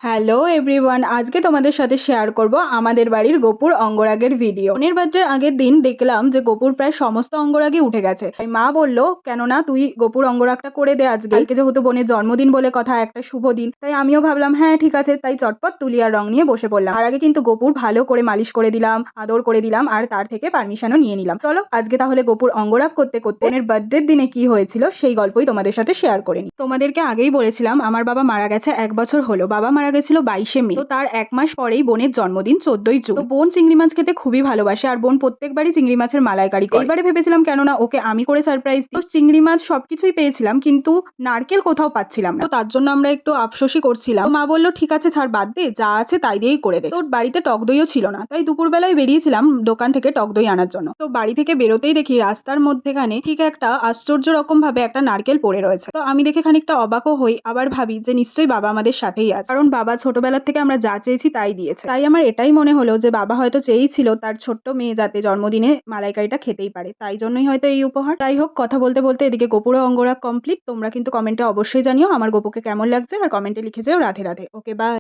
Hello everyone, আজকে তোমাদের সাথে শেয়ার করব আমাদের বাড়ির গোপুর অঙ্গরাগের ভিডিও। বোনের বার্থডের আগের দিন দেখলাম যে গোপুর প্রায় সমস্ত অঙ্গরাগই উঠে গেছে। তাই মা বলল, কেননা তুই গোপুর অঙ্গরাগটা করে দে আজকে। কালকে যেহেতু বোনের জন্মদিন বলে কথা, একটা শুভ দিন, তাই আমিও ভাবলাম হ্যাঁ ঠিক আছে, তাই চটপট তুলি আর রং নিয়ে বসে পড়লাম। তার আগে কিন্তু গোপুর ভালো করে মালিশ করে দিলাম, আদর করে দিলাম, আর তার থেকে পারমিশনও নিয়ে নিলাম। চলো আজকে তাহলে গোপুর অঙ্গরাগ করতে করতে বোনের বার্থডের দিনে কি হয়েছিল সেই গল্পই তোমাদের সাথে শেয়ার করে নিই। তোমাদেরকে আগেই বলেছিলাম আমার বাবা মারা গেছে 1 বছর হলো। বাবা মারা গেছিল 22শে মে। তো তার 1 মাস পরেই বোনের জন্মদিন 14ই জুন। তো বোন চিংড়ি মাছ খেতে খুবই ভালোবাসে, আর বোন প্রত্যেকবারই চিংড়ি মাছের মালাইকারি করে। এবারে ভেবেছিলাম কেননা ওকে আমি করে সারপ্রাইজ দিই। তো চিংড়ি মাছ সবকিছুই পেয়েছিলাম, কিন্তু নারকেল কোথাও পাচ্ছিলাম না। তো তার জন্য আমরা একটু আফসোসই করছিলাম। মা বললো ঠিক আছে ছাড়, বাদ দে, যা আছে তাই দিয়েই করে দে। তো বাড়িতে টক দইও ছিল না, তাই দুপুরবেলায় বেরিয়েছিলাম দোকান থেকে টক দই আনার জন্য। তো বাড়ি থেকে বেরোতেই দেখি রাস্তার মধ্যেখানে ঠিক একটা আশ্চর্য রকম ভাবে একটা নারকেল পড়ে রয়েছে। তো আমি দেখে খানিকটা অবাকও হই, আবার ভাবি যে নিশ্চয়ই বাবা আমাদের সাথেই আছে, কারণ বাবা ছোটবেলার থেকে আমরা যা চেয়েছি তাই দিয়েছে। তাই আমার এটাই মনে হলো যে বাবা হয়তো চেয়েছিল তার ছোট্ট মেয়ে যাতে জন্মদিনে মালাইকারিটা খেতেই পারে, তাই জন্যই হয়তো এই উপহার। যাই হোক, কথা বলতে বলতে এদিকে গোপুরও অঙ্গরাগ কমপ্লিট। তোমরা কিন্তু কমেন্টে অবশ্যই জানিও আমার গোপুকে কেমন লাগছে, আর কমেন্টে লিখে যেও রাধে রাধে। Okay bye.